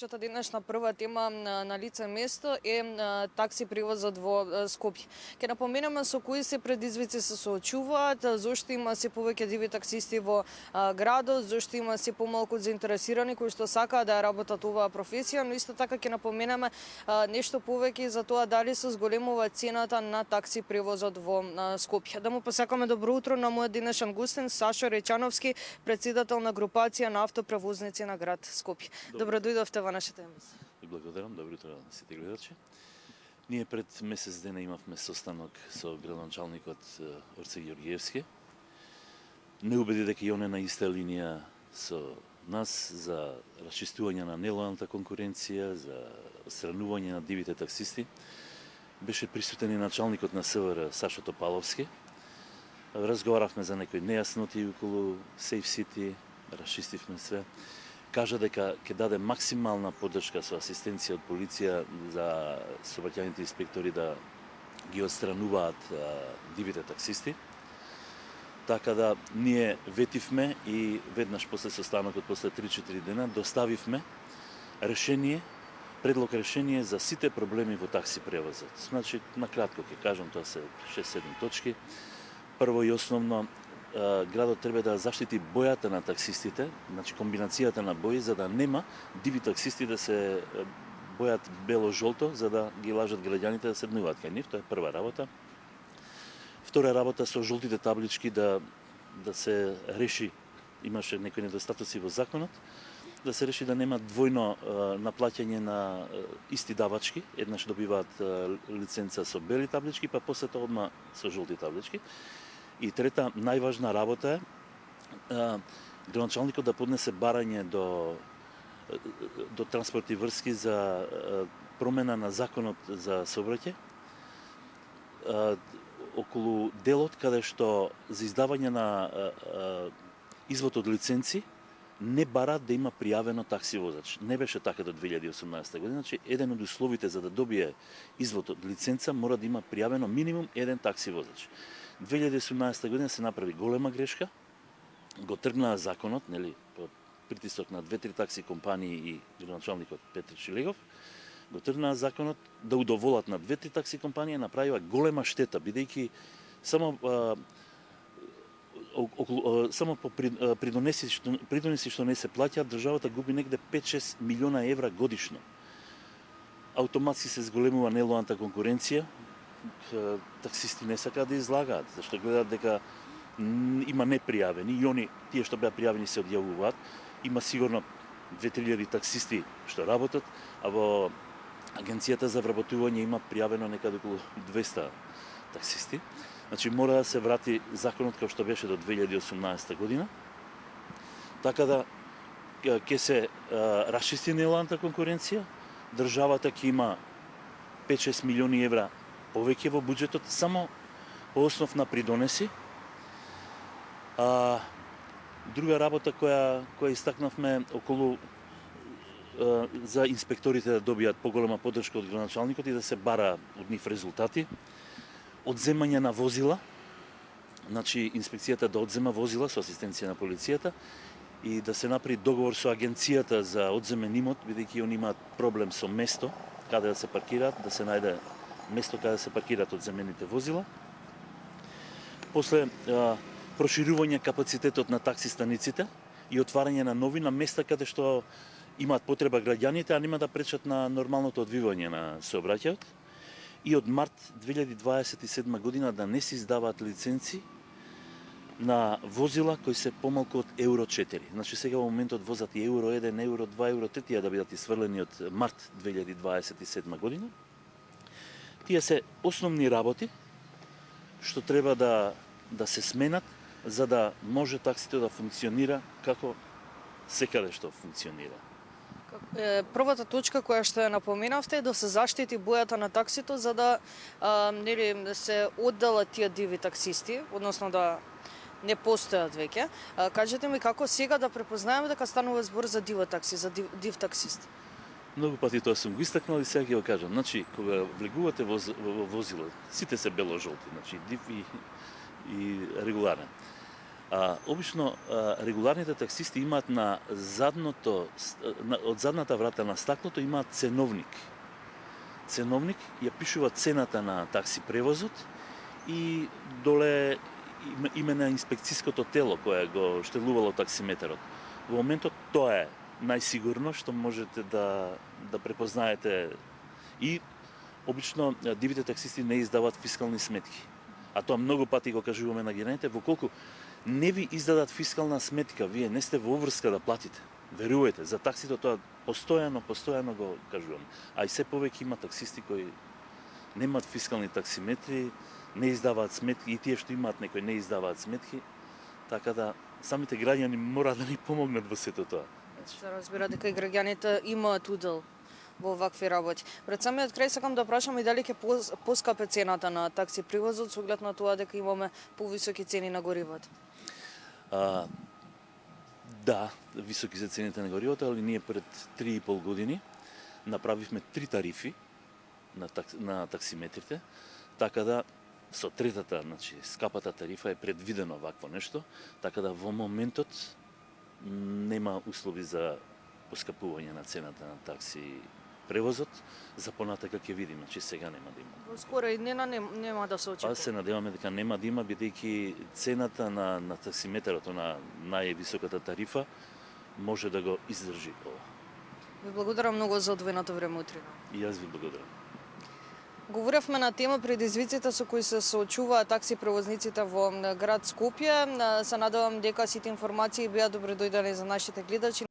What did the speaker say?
нашата денешна прва тема на лице место е такси превозот во Скопје. Ќе напоменеме со кои се предизвици се соочуваат, зошто има се повеќе диви таксисти во градот, зошто има се помалку заинтересирани кои што сакаат да ја работат оваа професија, но исто така ќе напоменеме нешто повеќе за тоа дали се зголемува цената на такси превозот во Скопје. Да му посакаме добро утро на мојот денешен гостин Сашо Речановски, председател на групација на автопревозници на град Скопје. Добро дојдовте во нашата емисија. Благодарам, добро утро на сите гледачи. Ние пред месец дена имавме состанок со градоначалникот Орце Ѓорѓиевски. Не убеди дека и он е на иста линија со нас за расчистување на нелојалната конкуренција, за отстранување на дивите таксисти. Беше присутен и началникот на СВР Сашо Топаловски. Разговаравме за некои нејасноти околу Safe City, расчистивме све. Кажа дека ќе даде максимална поддршка со асистенција од полиција за сообраќајните инспектори да ги отстрануваат дивите таксисти. Така да ние ветивме и веднаш после состанокот, после 3-4 дена, доставивме решение, предлог решение за сите проблеми во такси превозот. Значи, накратко ќе кажам, тоа се 6-7 точки. Прво и основно, градот треба да заштити бојата на таксистите, значи комбинацијата на бои, за да нема диви таксисти да се бојат бело-жолто, за да ги лажат граѓаните да седнуваат кај нив. Тоа е прва работа. Втора работа, со жолтите таблички да се реши, имаше некои недостатоци во законот, да се реши да нема двојно наплаќање на исти давачки. Еднаш добиваат лиценца со бели таблички, па после тоа одма со жолти таблички. И трета, најважна работа е градоначалникот да поднесе барање до Транспорт и врски за промена на законот за сообраќај околу делот каде што за издавање на извод од лиценци не бара да има пријавено такси возач. Не беше така до 2018 година, значи еден од условите за да добие извод од лиценца мора да има пријавено минимум еден такси возач. 2018 година се направи голема грешка, го тргнаа законот, нели, под притисок на 2-3 такси компании и градоначалникот Петр Шилегов, го тргнаа законот да удоволат на 2-3 такси компании, направила голема штета, бидејќи само по придонеси што не се плаќаат, државата губи негде 5-6 милиона евра годишно. Автоматски се зголемува нелојалната конкуренција, таксисти не сакаат да излагаат, зашто гледаат дека има непријавени и они, тие што беа пријавени, се одјавуваат. Има сигурно 2-3 таксисти што работат, а во Агенцијата за вработување има пријавено некаде околу 200 таксисти. Значи мора да се врати законот како што беше до 2018 година, така да ќе се расчисти нелојалната конкуренција, државата ќе има 5-6 милиони евра повеќе во буџетот само по основ на придонеси. Друга работа која истакнавме околу за инспекторите да добијат поголема поддршка од градоначалникот и да се бара од нив резултати. Одземање на возила, значи инспекцијата да одзема возила со асистенција на полицијата и да се направи договор со агенцијата за одземен имот, бидејќи они имаат проблем со место каде да се паркираат, да се најде место каде се паркираат одземените возила. После проширување капацитетот на такси станиците и отварање на нови на места каде што имаат потреба граѓаните, а нема да пречат на нормалното одвивање на сообраќајот. И од март 2027 година да не се издаваат лиценци на возила кои се помалку од Евро 4. Значи сега во моментот возат и Евро 1, Евро 2, Евро 3, тие да бидат исфрлени од март 2027 година. Тие се основни работи што треба да се сменат за да може таксито да функционира како секаде што функционира. Првата точка која што ја напоменавте е да се заштити бојата на таксито за да се одделат тие диви таксисти, односно да не постојат веќе. Кажете ми како сега да препознаеме дека станува збор за дива такси, за див таксист? Многу пати тоа сум го истакнал и сега ќе го кажам. Значи, кога влегувате во возило, сите се бело-жолти, значи див и регуларен. Обично регуларните таксисти имаат на задното, од задната врата на стаклото имаат ценовник. Ценовник ја пишува цената на такси превозот и доле име на инспекцијското тело кое го штелувало таксиметерот. Во моментот тоа е најсигурно што можете да препознаете и обично дивите таксисти не издаваат фискални сметки. А тоа многу пати го кажуваме на граѓаните, во колку не ви издадат фискална сметка, вие не сте во врска да платите. Верувајте, за таксито тоа постојано го кажувам. А и се повеќе има таксисти кои немаат фискални таксиметри, не издаваат сметки, и тие што имаат некои не издаваат сметки, така да самите граѓани мора да ни помогнат во сето тоа. Што разбира дека и граѓаните имаат удел во вакви работи. Пред самиот крај сакам да прашам и дали ќе поскапе цената на такси превозот со оглед на тоа дека имаме повисоки цени на горивото. Да, високи се цените на горивото, али ние пред 3,5 години направивме 3 тарифи на таксиметрите, така да со третата, значи скапата тарифа е предвидено вакво нешто, така да во моментот нема услови за поскапување на цената на такси превозот, за понатака ќе видиме, че сега нема да има. Во скоро иднина нема да се очекува. Се надеваме дека нема да има, бидејќи цената на таксиметерот, на највисоката тарифа, може да го издржи ова. Ви благодарам многу за одвоеното време утрина. И јас ви благодарам. Говоревме на тема предизвиците со кои се соочуваат такси превозниците во град Скопје. Се надевам дека сите информации беа добредојдени за нашите гледачи.